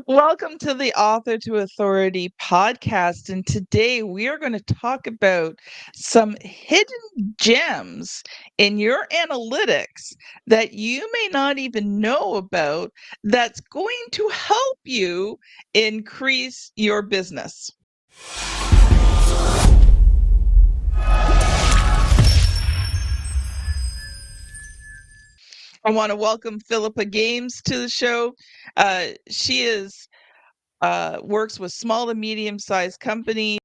Welcome to the Author to Authority podcast. And today we are going to talk about some hidden gems in your analytics that you may not even know about that's going to help you increase your business. I want to welcome Philippa Games to the show. She is works with small to medium-sized companies,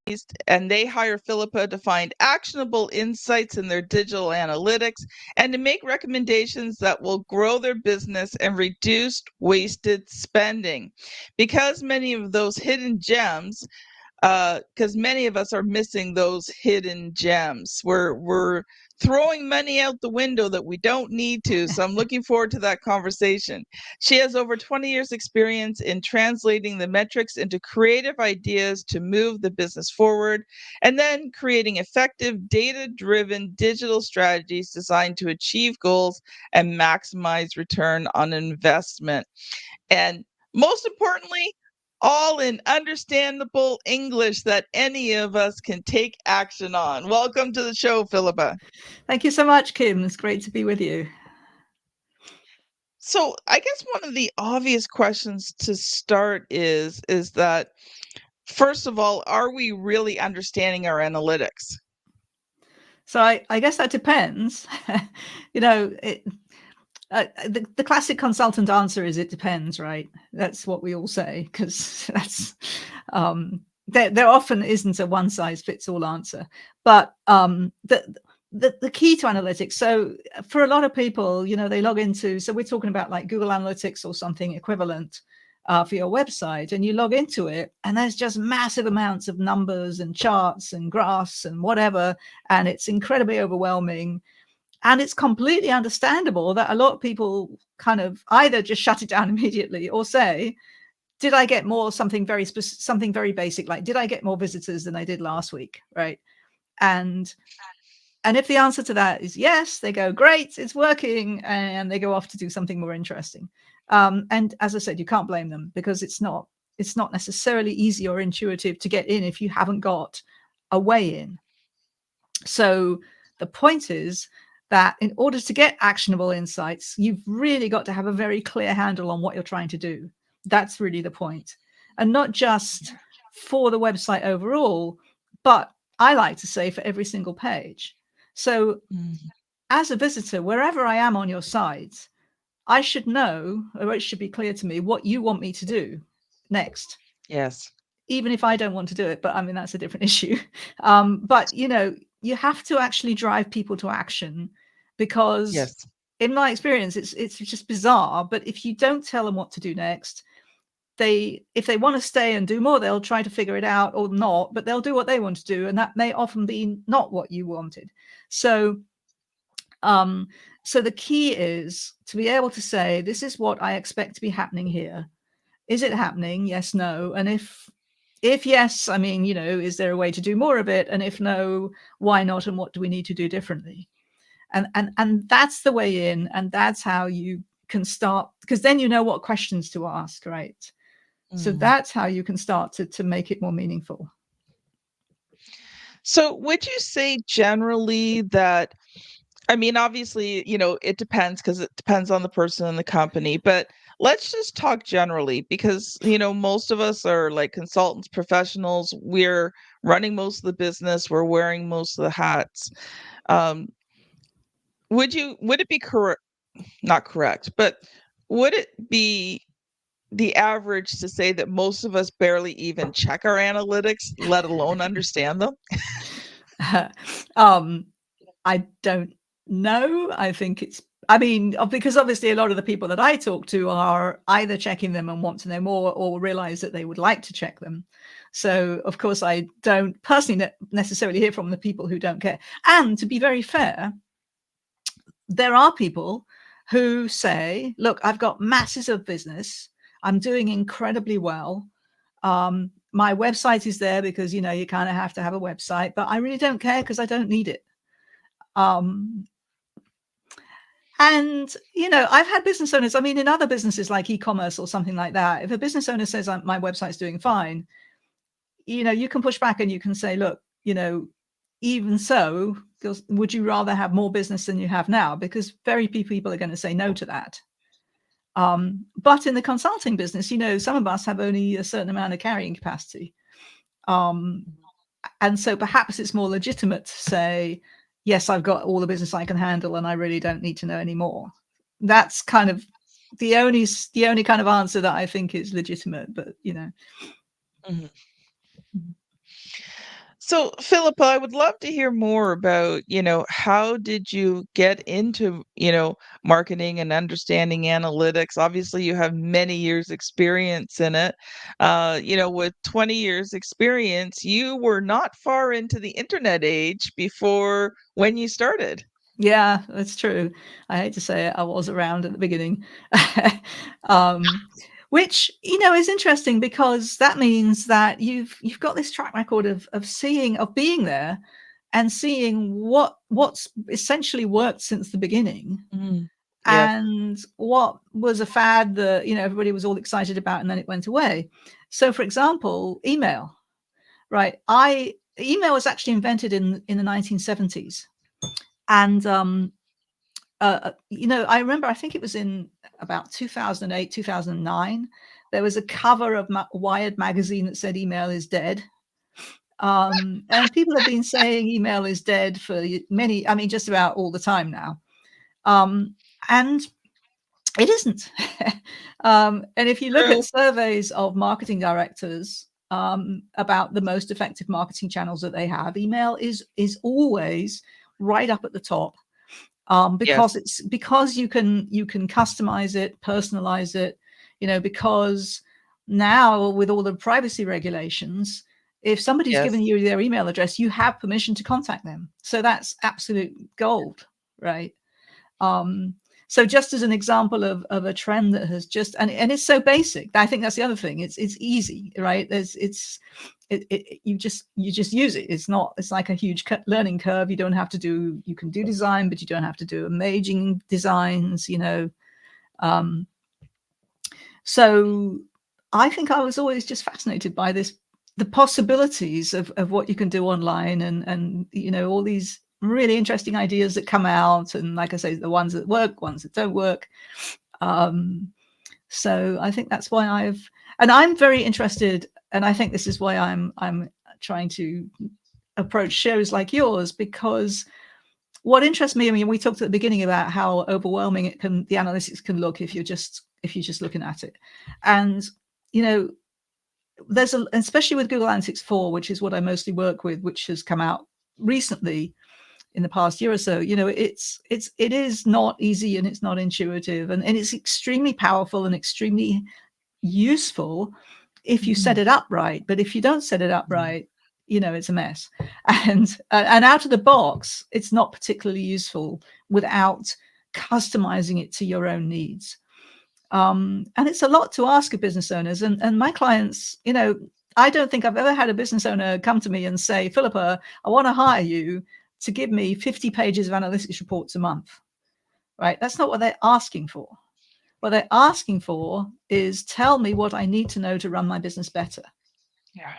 and they hire Philippa to find actionable insights in their digital analytics and to make recommendations that will grow their business and reduce wasted spending. Because many of those hidden gems because many of us are missing those hidden gems. We're throwing money out the window that we don't need to. So I'm looking forward to that conversation. She has over 20 years experience in translating the metrics into creative ideas to move the business forward, and then creating effective data-driven digital strategies designed to achieve goals and maximize return on investment. And most importantly, all in understandable English that any of us can take action on. Welcome to the show, Philippa. Thank you so much, Kim. It's great to be with you. So, I guess one of the obvious questions to start is that first of all, are we really understanding our analytics? So I guess that depends. you know, the classic consultant answer is it depends, right? That's what we all say because that's there often isn't a one size fits all answer. But the key to analytics. So for a lot of people, they log into. So we're talking about like Google Analytics or something equivalent. For your website, and you log into it, and there's just massive amounts of numbers and charts and graphs and whatever, and it's incredibly overwhelming. And it's completely understandable that a lot of people kind of either just shut it down immediately or say, did I get more something something very basic, like did I get more visitors than I did last week, right? And and if the answer to that is yes, they go, great, it's working, and they go off to do something more interesting. And as I said, you can't blame them because it's not necessarily easy or intuitive to get in if you haven't got a way in. So the point is that in order to get actionable insights, you've really got to have a very clear handle on what you're trying to do. That's really the point. And not just for the website overall, but I like to say for every single page. So as a visitor, wherever I am on your site, I should know, or it should be clear to me what you want me to do next, Yes. even if I don't want to do it. But I mean, that's a different issue. But you have to actually drive people to action because Yes. in my experience, it's just bizarre. But if you don't tell them what to do next, if they want to stay and do more, they'll try to figure it out or not, but they'll do what they want to do. And that may often be not what you wanted. So so the key is to be able to say, this is what I expect to be happening here. Is it happening? Yes, no. And if yes, I mean, is there a way to do more of it? And if no, why not? And what do we need to do differently? And that's the way in, and that's how you can start, because then you know what questions to ask, right? So that's how you can start to make it more meaningful. So, would you say generally that I mean, obviously, it depends because it depends on the person and the company, but let's just talk generally because, most of us are like consultants, professionals. We're running most of the business, we're wearing most of the hats. Um, would it be correct, not correct, but would it be the average to say that most of us barely even check our analytics, let alone understand them? um, I don't know. I think I mean, because obviously a lot of the people that I talk to are either checking them and want to know more or realize that they would like to check them. So, of course, I don't personally necessarily hear from the people who don't care. And to be very fair, there are people who say, look, I've got masses of business. I'm doing incredibly well. My website is there because, you kind of have to have a website, but I really don't care because I don't need it. Um, And, I've had business owners, I mean, in other businesses like e-commerce or something like that, if a business owner says my website's doing fine, you can push back and you can say, look, even so, would you rather have more business than you have now? Because very few people are going to say no to that. But in the consulting business, some of us have only a certain amount of carrying capacity. And so perhaps it's more legitimate to say, yes, I've got all the business I can handle and I really don't need to know anymore. That's kind of the only kind of answer that I think is legitimate, but Mhm. So, Philippa, I would love to hear more about, how did you get into, marketing and understanding analytics? Obviously, you have many years experience in it. With 20 years experience, you were not far into the internet age before when you started. Yeah, that's true. I hate to say it, I was around at the beginning. um, which is interesting because that means that you've got this track record of being there and seeing what's essentially worked since the beginning, Mm. Yes, and what was a fad that everybody was all excited about and then it went away. So, for example, email, right? Email was actually invented in the 1970s, and I remember, I think it was in about 2008, 2009, there was a cover of Wired magazine that said email is dead. And people have been saying email is dead for many, I mean, just about all the time now. And it isn't. And if you look true. at surveys of marketing directors about the most effective marketing channels that they have, email is always right up at the top, because Yes, you can customize it, personalize it, because now with all the privacy regulations, if somebody's yes, given you their email address, you have permission to contact them. So that's absolute gold, right? Um, so just as an example of a trend that has just, and it's so basic. I think that's the other thing. It's easy, right? You just use it. It's like a huge learning curve. You can do design, but you don't have to do amazing designs, um, so I think I was always just fascinated by the possibilities of what you can do online, and all these really interesting ideas that come out, and like I say, the ones that work, ones that don't work. Um, so I think that's why I'm very interested, and I think this is why I'm trying to approach shows like yours, because what interests me, I mean, we talked at the beginning about how overwhelming the analytics can look if you're just looking at it. And you know especially with Google Analytics 4, which is what I mostly work with, which has come out recently in the past year or so, it is not easy, and it's not intuitive, and it's extremely powerful and extremely useful if you set Mhm. it up right. But if you don't set it up right, it's a mess. And out of the box, it's not particularly useful without customizing it to your own needs. And it's a lot to ask of business owners, and my clients. I don't think I've ever had a business owner come to me and say, Philippa, I want to hire you to give me 50 pages of analytics reports a month. Right? That's not what they're asking for. What they're asking for is, tell me what I need to know to run my business better. Yeah.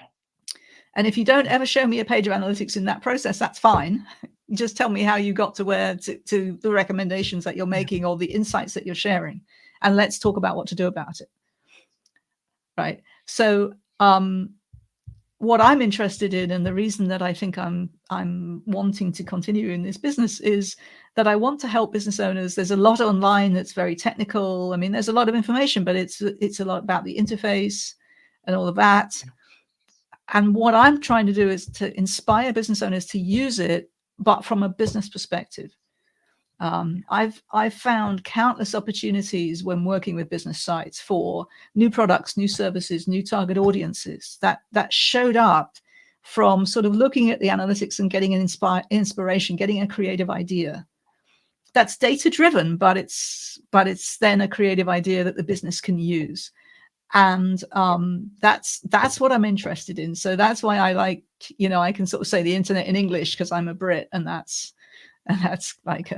And if you don't ever show me a page of analytics in that process, that's fine. Just tell me how you got to where to the recommendations that you're making or the insights that you're sharing. And let's talk about what to do about it. Right. So what I'm interested in, and the reason that I think I'm wanting to continue in this business, is that I want to help business owners. There's a lot online that's very technical. I mean, there's a lot of information, but it's a lot about the interface and all of that. And what I'm trying to do is to inspire business owners to use it, but from a business perspective. I've found countless opportunities when working with business sites for new products, new services, new target audiences that showed up from sort of looking at the analytics and getting an inspiration, getting a creative idea. That's data driven, but it's then a creative idea that the business can use. And that's what I'm interested in. So that's why I like, I can sort of say the internet in English, because I'm a Brit, and And that's like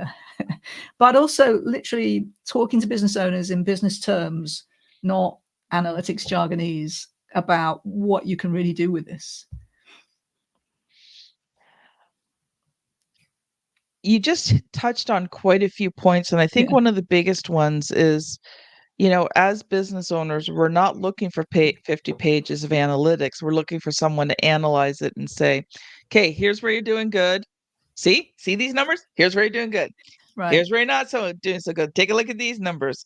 but also literally talking to business owners in business terms, not analytics jargonese, about what you can really do with this. You just touched on quite a few points, and I think Yeah, one of the biggest ones is, as business owners, we're not looking for 50 pages of analytics. We're looking for someone to analyze it and say, okay, here's where you're doing good. See these numbers? Here's where you're doing good. right. Here's where you're not doing so good. Take a look at these numbers.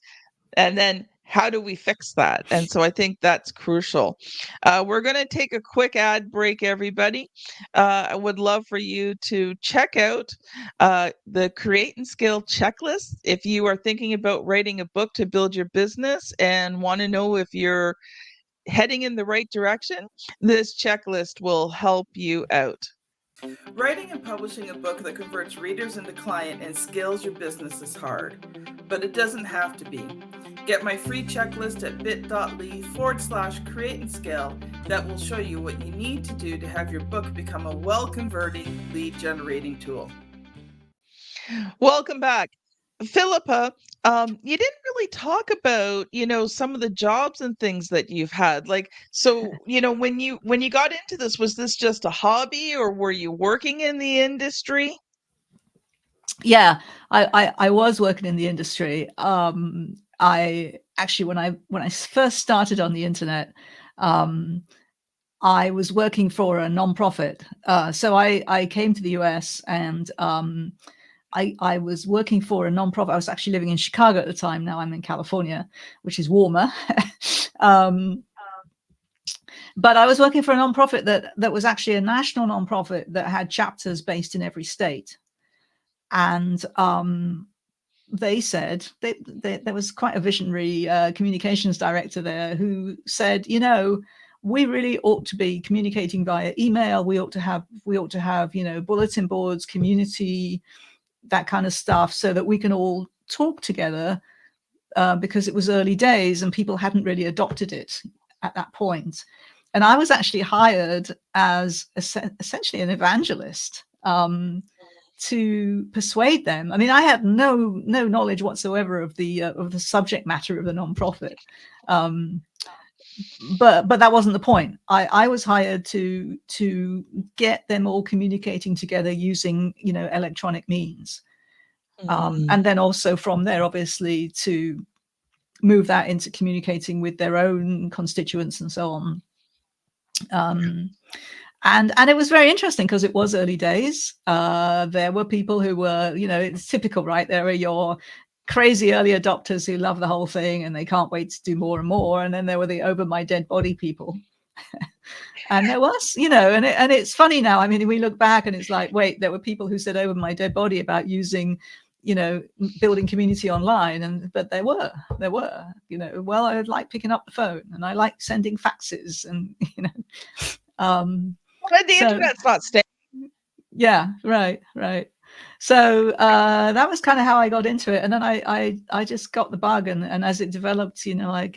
And then how do we fix that? And so I think that's crucial. We're going to take a quick ad break, everybody. I would love for you to check out the Create and Scale checklist if you are thinking about writing a book to build your business and want to know if you're heading in the right direction. This checklist will help you out. Writing and publishing a book that converts readers into client and scales your business is hard, but it doesn't have to be. Get my free checklist at bit.ly/create and scale that will show you what you need to do to have your book become a well-converting lead generating tool. Welcome back. Philippa, you didn't really talk about, some of the jobs and things that you've had. Like, so, when you got into this, was this just a hobby or were you working in the industry? Yeah, I was working in the industry. I actually, when I first started on the internet, I was working for a nonprofit. So I came to the US, and I was working for a nonprofit. I was actually living in Chicago at the time. Now I'm in California, which is warmer. um, but I was working for a nonprofit that was actually a national nonprofit that had chapters based in every state. And they said there was quite a visionary communications director there who said, we really ought to be communicating via email. We ought to have bulletin boards, community, that kind of stuff, so that we can all talk together, because it was early days and people hadn't really adopted it at that point. And I was actually hired as essentially an evangelist, to persuade them. I mean, I had no knowledge whatsoever of the subject matter of the nonprofit, but that wasn't the point. I was hired to get them all communicating together using electronic means, Mm, and then also from there, obviously, to move that into communicating with their own constituents and so on. And it was very interesting because it was early days. There were people who were, it's typical, right? There are your crazy early adopters who love the whole thing and they can't wait to do more and more. And then there were the over my dead body people. And there was, and it's funny now. I mean, we look back and it's like, wait, there were people who said over my dead body about using, building community online. But there were, well, I like picking up the phone and I like sending faxes and, but the so internet's not staying. yeah, right. So that was kind of how I got into it. And then I just got the bug. And as it developed, I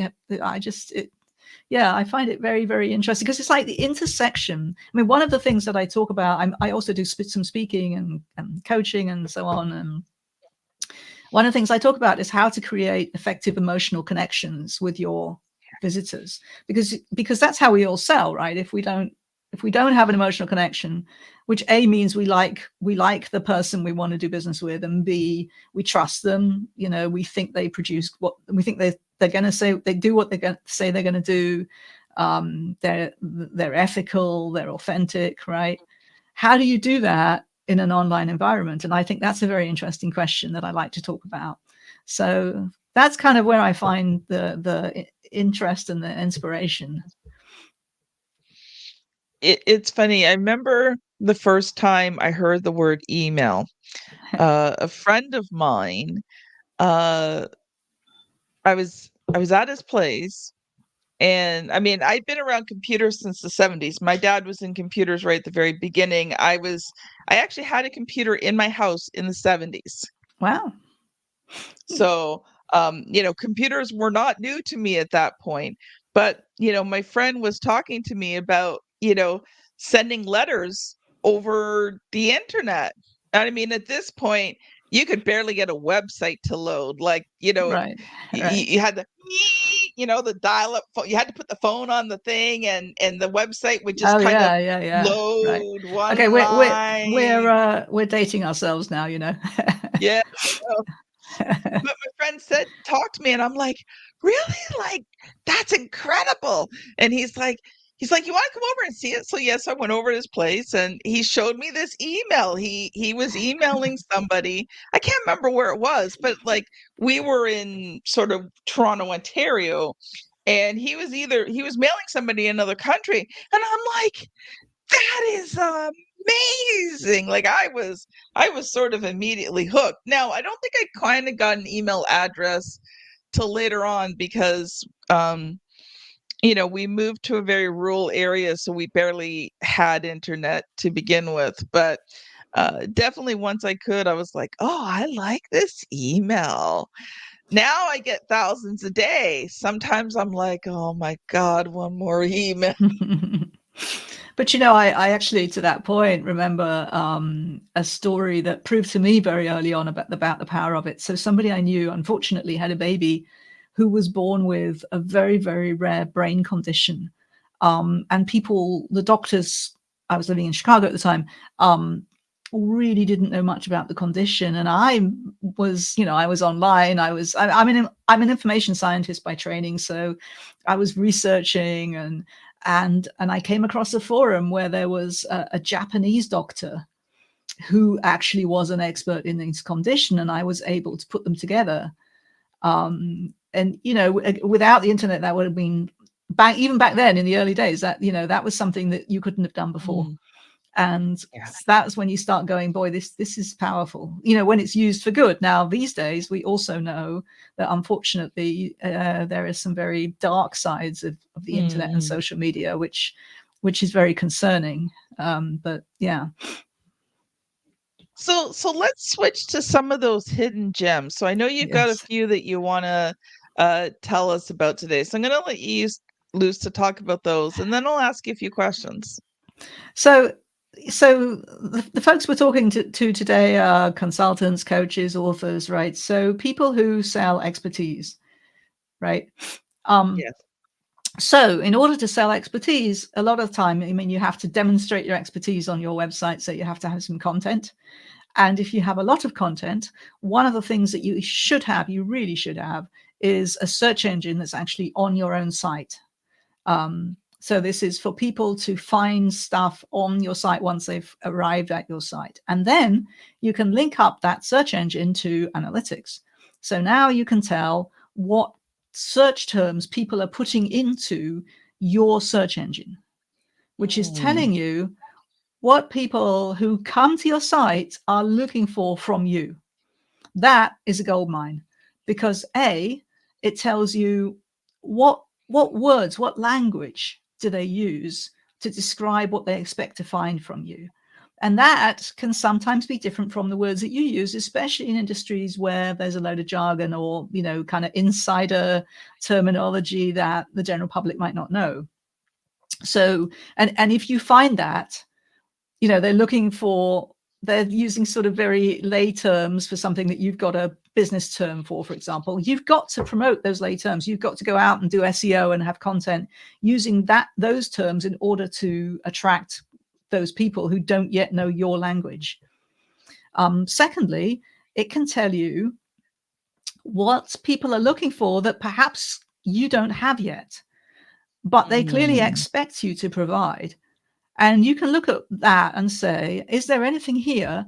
find it very, very interesting because it's like the intersection. I mean, one of the things that I talk about, I also do some speaking and coaching and so on. And one of the things I talk about is how to create effective emotional connections with your visitors, because that's how we all sell, right? If we don't have an emotional connection, which A means we like the person we want to do business with, and B, we trust them. We think they produce what we think they're going to say. They do what they're going to say they're going to do. They're ethical. They're authentic, right? How do you do that in an online environment? And I think that's a very interesting question that I like to talk about. So that's kind of where I find the interest and the inspiration. It's funny. I remember the first time I heard the word email. A friend of mine, uh, I was at his place, and I mean, I'd been around computers since the 70s. My dad was in computers right at the very beginning. I actually had a computer in my house in the 70s. Wow. So, computers were not new to me at that point. But, my friend was talking to me about, sending letters over the internet. I mean, at this point, you could barely get a website to load. Like, Right. Right. you had the, the dial-up phone. You had to put the phone on the thing, and the website would just Oh kind of yeah. Right. load one Okay, line. we're dating ourselves now, Yeah. But my friend said, talk to me. And I'm like, really? Like, that's incredible. And he's like, you want to come over and see it? So yes, I went over to his place and he showed me this email. He was emailing somebody. I can't remember where it was, but like we were in sort of Toronto, Ontario, and he was mailing somebody in another country. And I'm like, that is amazing. Like I was sort of immediately hooked. Now, I don't think I kind of got an email address till later on because we moved to a very rural area, so we barely had internet to begin with. But definitely once I could, I was like, oh, I like this email. Now I get thousands a day. Sometimes I'm like, oh my God, one more email. But I actually, to that point, remember a story that proved to me very early on about the power of it. So somebody I knew, unfortunately, had a baby who was born with a very, very rare brain condition. And the doctors, I was living in Chicago at the time, really didn't know much about the condition. And I was online. I'm an information scientist by training, so I was researching and I came across a forum where there was a Japanese doctor who actually was an expert in this condition, and I was able to put them together. And without the internet, that would have been even back then in the early days. That was something that you couldn't have done before. And Yeah. that's when you start going, boy, this is powerful, when it's used for good. Now, these days, we also know that unfortunately, there are some very dark sides of the internet and social media, which is very concerning. But yeah. So let's switch to some of those hidden gems. So I know you've got a Yes. few that you want to tell us about today. So I'm going to let you use loose to talk about those, and then I'll ask you a few questions. So the folks we're talking to today are consultants, coaches, authors, right? So people who sell expertise, right? Yes. So in order to sell expertise, a lot of the time, I mean, you have to demonstrate your expertise on your website. So you have to have some content. And if you have a lot of content, one of the things that you really should have, is a search engine that's actually on your own site. So this is for people to find stuff on your site once they've arrived at your site. And then you can link up that search engine to analytics. So now you can tell what search terms people are putting into your search engine, which is telling you what people who come to your site are looking for from you. That is a gold mine, because it tells you what words, what language do they use to describe what they expect to find from you. And that can sometimes be different from the words that you use, especially in industries where there's a load of jargon or, kind of insider terminology that the general public might not know. So, and if you find that, they're using sort of very lay terms for something that you've got a business term for example, you've got to promote those lay terms. You've got to go out and do SEO and have content using those terms in order to attract those people who don't yet know your language. Secondly, it can tell you what people are looking for that perhaps you don't have yet, but they clearly expect you to provide. And you can look at that and say, is there anything here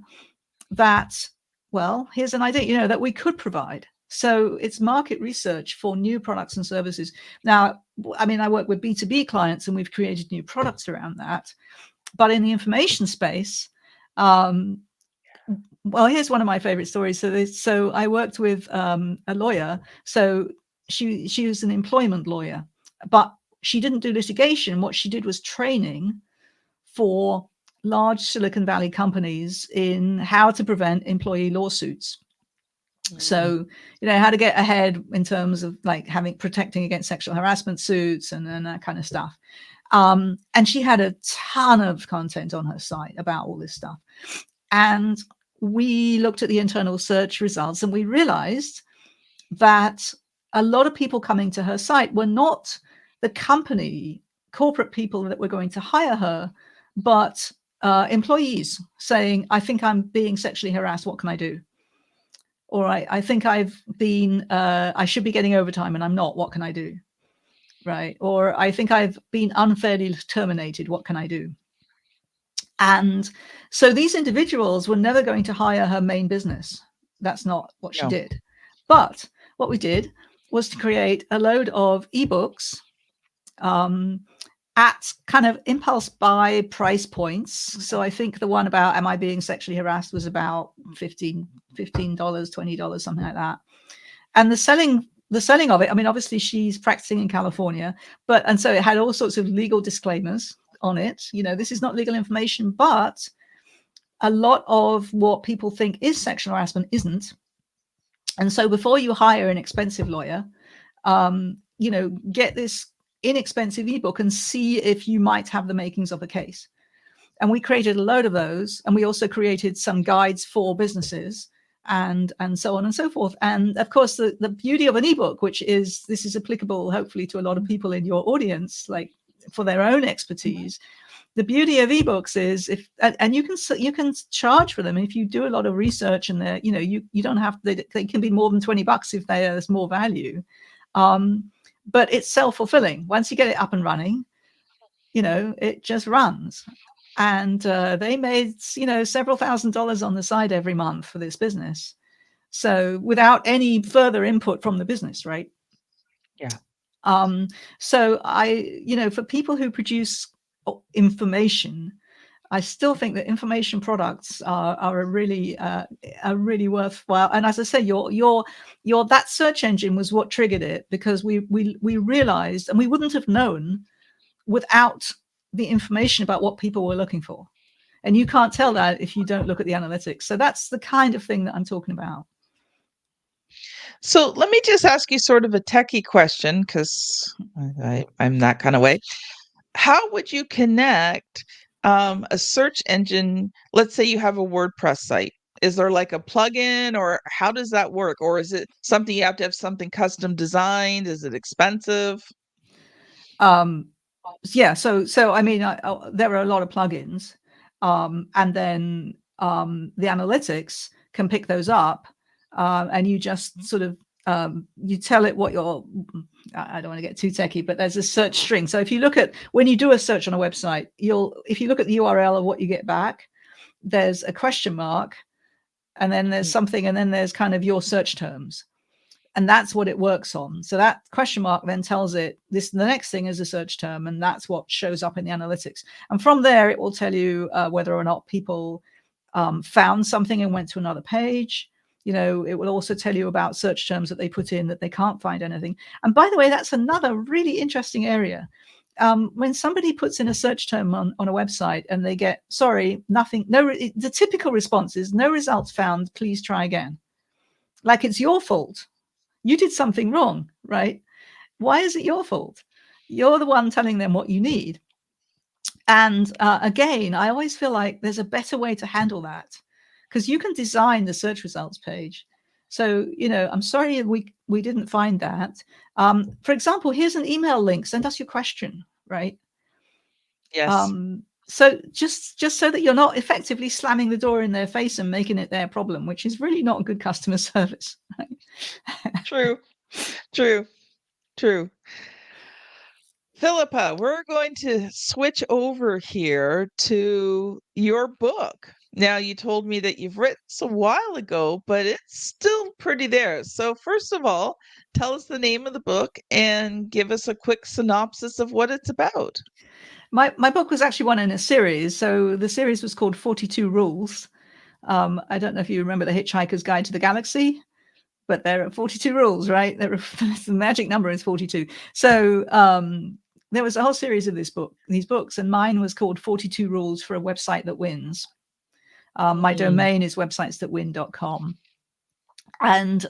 that, well, here's an idea, that we could provide. So it's market research for new products and services. Now, I mean, I work with B2B clients and we've created new products around that. But in the information space, well, here's one of my favorite stories. So I worked with a lawyer. So she was an employment lawyer, but she didn't do litigation. What she did was training for large Silicon Valley companies in how to prevent employee lawsuits. So, how to get ahead in terms of like protecting against sexual harassment suits and that kind of stuff. And she had a ton of content on her site about all this stuff. And we looked at the internal search results and we realized that a lot of people coming to her site were not the corporate people that were going to hire her, but employees saying, I think I'm being sexually harassed. What can I do? Or I think I should be getting overtime and I'm not. What can I do? Right. Or I think I've been unfairly terminated. What can I do? And so these individuals were never going to hire her main business. That's not what she did. But what we did was to create a load of ebooks at kind of impulse buy price points. So I think the one about am I being sexually harassed was about $15, $20, something like that. And the selling of it, I mean, obviously she's practicing in California, and so it had all sorts of legal disclaimers on it. This is not legal information, but a lot of what people think is sexual harassment isn't. And so before you hire an expensive lawyer, get this inexpensive ebook and see if you might have the makings of a case. And we created a load of those, and we also created some guides for businesses and so on and so forth. And of course, the beauty of an ebook, which is this is applicable hopefully to a lot of people in your audience, like for their own expertise. The beauty of ebooks is and you can charge for them if you do a lot of research, and you don't have they can be more than $20 if there's more value. But it's self-fulfilling. Once you get it up and running, it just runs. And they made, several $1,000s on the side every month for this business. So without any further input from the business, right? Yeah. So for people who produce information, I still think that information products are really worthwhile. And as I say, your that search engine was what triggered it, because we realized, and we wouldn't have known without the information about what people were looking for. And you can't tell that if you don't look at the analytics. So that's the kind of thing that I'm talking about. So let me just ask you sort of a techie question, because I'm that kind of way. How would you connect a search engine? Let's say you have a WordPress site. Is there like a plugin, or how does that work? Or is it something you have to have something custom designed? Is it expensive? Yeah. So I mean, there are a lot of plugins, and then the analytics can pick those up, and you just sort of you tell it what I don't want to get too techy, but there's a search string. So if you look at when you do a search on a website, if you look at the URL of what you get back, there's a question mark, and then there's something, and then there's kind of your search terms. And that's what it works on. So that question mark then tells it the next thing is a search term, and that's what shows up in the analytics. And from there, it will tell you whether or not people found something and went to another page. It will also tell you about search terms that they put in that they can't find anything. And by the way, that's another really interesting area. When somebody puts in a search term on a website and they get, sorry, nothing, the typical response is no results found, please try again. Like it's your fault. You did something wrong, right? Why is it your fault? You're the one telling them what you need. And again, I always feel like there's a better way to handle that, because you can design the search results page. So, I'm sorry we didn't find that. For example, here's an email link. Send us your question, right? Yes. So just so that you're not effectively slamming the door in their face and making it their problem, which is really not good customer service. Right? True. Philippa, we're going to switch over here to your book. Now, you told me that you've written this a while ago, but it's still pretty there. So first of all, tell us the name of the book and give us a quick synopsis of what it's about. My book was actually one in a series. So the series was called 42 Rules. I don't know if you remember The Hitchhiker's Guide to the Galaxy, but there are 42 rules, right? The magic number is 42. So there was a whole series of these books, and mine was called 42 Rules for a Website That Wins. My domain is websitesthatwin.com. And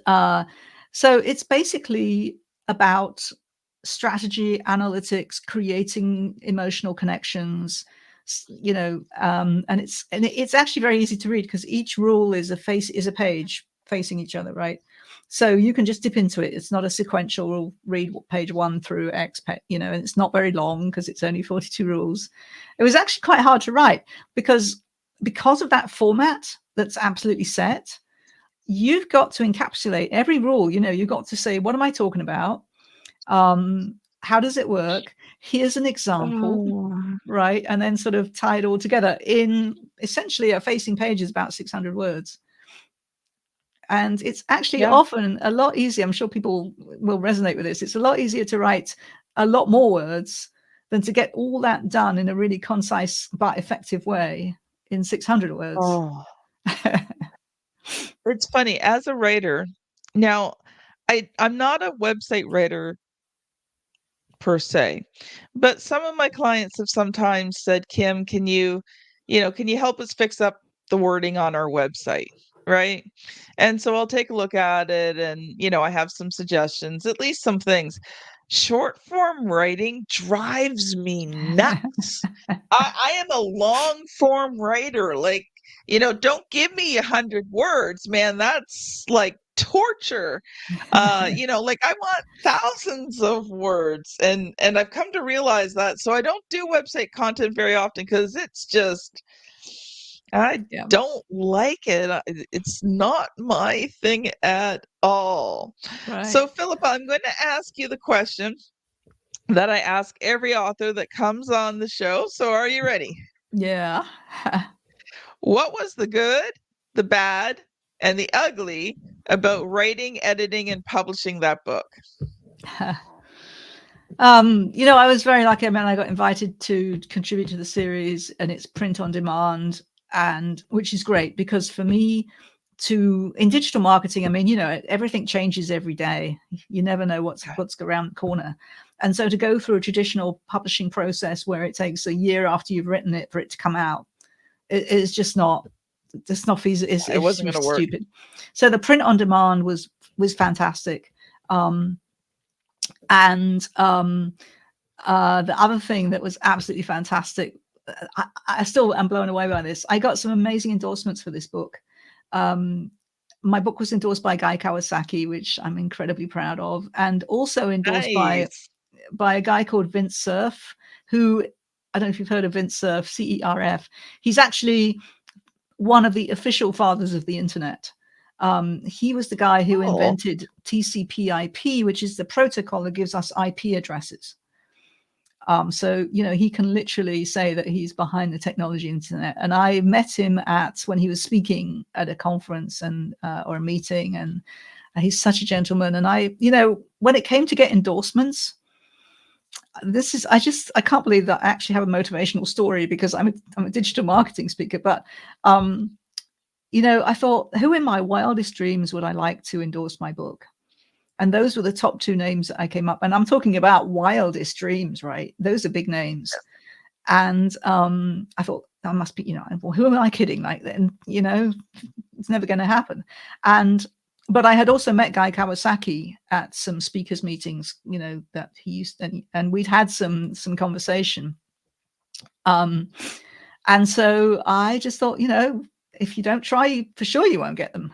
so it's basically about strategy, analytics, creating emotional connections, And it's actually very easy to read because each rule is a page facing each other, right? So you can just dip into it. It's not a sequential rule, read page 1 through X, and it's not very long because it's only 42 rules. It was actually quite hard to write because of that format that's absolutely set. You've got to encapsulate every rule. You've got to say, what am I talking about? How does it work? Here's an example, right? And then sort of tie it all together in essentially a facing page is about 600 words. And it's actually often a lot easier. I'm sure people will resonate with this. It's a lot easier to write a lot more words than to get all that done in a really concise but effective way in 600 words. Oh. It's funny, as a writer, now I'm not a website writer per se, but some of my clients have sometimes said, Kim, can you help us fix up the wording on our website? Right. And so I'll take a look at it and, I have some suggestions, at least some things. Short form writing drives me nuts. I am a long form writer. Like, don't give me 100 words, man. That's like torture. Like I want thousands of words, and I've come to realize that. So I don't do website content very often because it's just I don't like it. It's not my thing at all. Right. So Philippa, I'm going to ask you the question that I ask every author that comes on the show. So are you ready? Yeah. What was the good, the bad, and the ugly about writing, editing, and publishing that book? I was very lucky. I got invited to contribute to the series, and it's print on demand, and which is great because for me, in digital marketing, everything changes every day. You never know what's around the corner. And so to go through a traditional publishing process where it takes a year after you've written it for it to come out, it's just not feasible. It wasn't going to work. Stupid. So the print on demand was fantastic. And the other thing that was absolutely fantastic, I still am blown away by this. I got some amazing endorsements for this book. My book was endorsed by Guy Kawasaki, which I'm incredibly proud of, and also endorsed by a guy called Vince Cerf, who, I don't know if you've heard of Vince Cerf, CERF. He's actually one of the official fathers of the internet. He was the guy who invented TCP/IP, which is the protocol that gives us IP addresses. So, he can literally say that he's behind the technology internet. And I met him when he was speaking at a conference or a meeting, and he's such a gentleman. And when it came to get endorsements, I can't believe that I actually have a motivational story because I'm a digital marketing speaker. But, I thought, who in my wildest dreams would I like to endorse my book? And those were the top 2 names that I came up. And I'm talking about wildest dreams, right? Those are big names. And I thought, that must be, well, who am I kidding? Like, then, it's never going to happen. But I had also met Guy Kawasaki at some speakers meetings, that he used, and we'd had some conversation. And so I just thought, if you don't try, for sure you won't get them.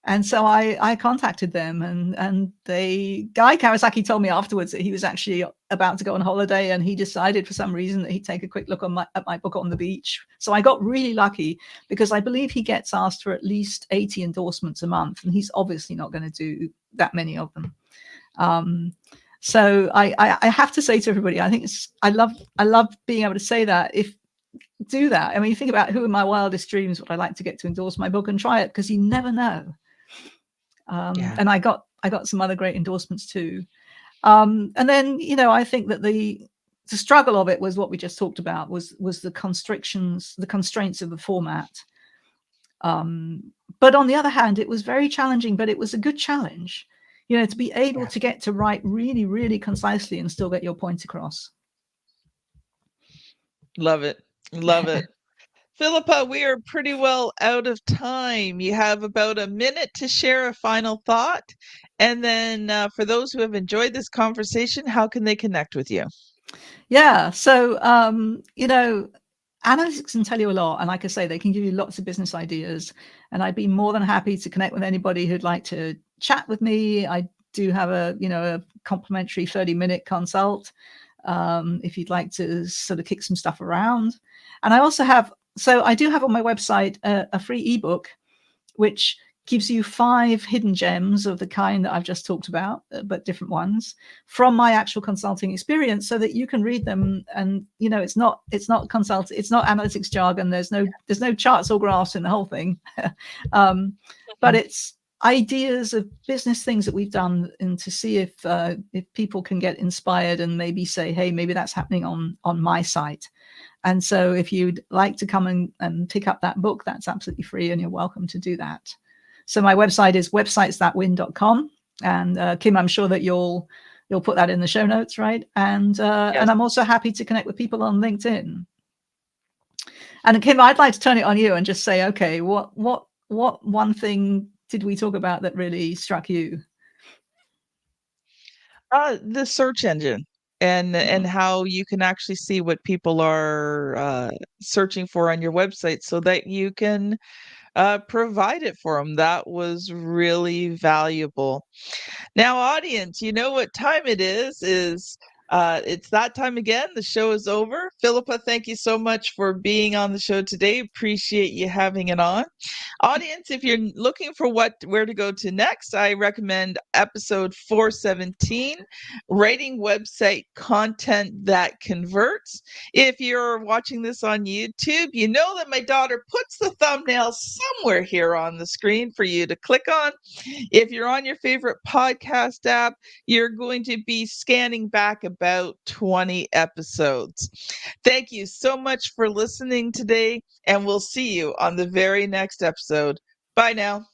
And so I contacted them, and Guy Kawasaki told me afterwards that he was actually about to go on holiday, and he decided for some reason that he'd take a quick look at my book on the beach. So I got really lucky because I believe he gets asked for at least 80 endorsements a month, and he's obviously not going to do that many of them. So I have to say to everybody, I think I love being able to say that. Do that. I mean, think about who in my wildest dreams would I like to get to endorse my book, and try it, because you never know. And I got some other great endorsements too. And then, I think that the struggle of it was what we just talked about, was the constraints of the format. But on the other hand, it was very challenging, but it was a good challenge, to be able to get to write really, really concisely and still get your point across. Love it. Love it. Philippa, we are pretty well out of time. You have about a minute to share a final thought. And then for those who have enjoyed this conversation, how can they connect with you? Yeah. So, analytics can tell you a lot. And like I say, they can give you lots of business ideas. And I'd be more than happy to connect with anybody who'd like to chat with me. I do have a complimentary 30-minute consult if you'd like to sort of kick some stuff around. And I do have on my website a free ebook, which gives you 5 hidden gems of the kind that I've just talked about, but different ones from my actual consulting experience, so that you can read them. And it's not analytics jargon. There's no charts or graphs in the whole thing, but it's ideas of business things that we've done, and to see if people can get inspired and maybe say, hey, maybe that's happening on my site. And so if you'd like to come and pick up that book, that's absolutely free, and you're welcome to do that. So my website is websitesthatwin.com. And Kim, I'm sure that you'll put that in the show notes, right? And Yes. and I'm also happy to connect with people on LinkedIn. And Kim, I'd like to turn it on you and just say, okay, what one thing did we talk about that really struck you? The search engine, and how you can actually see what people are searching for on your website, so that you can provide it for them. That was really valuable. Now, audience, you know what time it is. It's that time again. The show is over. Philippa, thank you so much for being on the show today. Appreciate you having it on. Audience, if you're looking for where to go to next, I recommend episode 417, writing website content that converts. If you're watching this on YouTube, you know that my daughter puts the thumbnail somewhere here on the screen for you to click on. If you're on your favorite podcast app, you're going to be scanning back about 20 episodes. Thank you so much for listening today, and we'll see you on the very next episode. Bye now.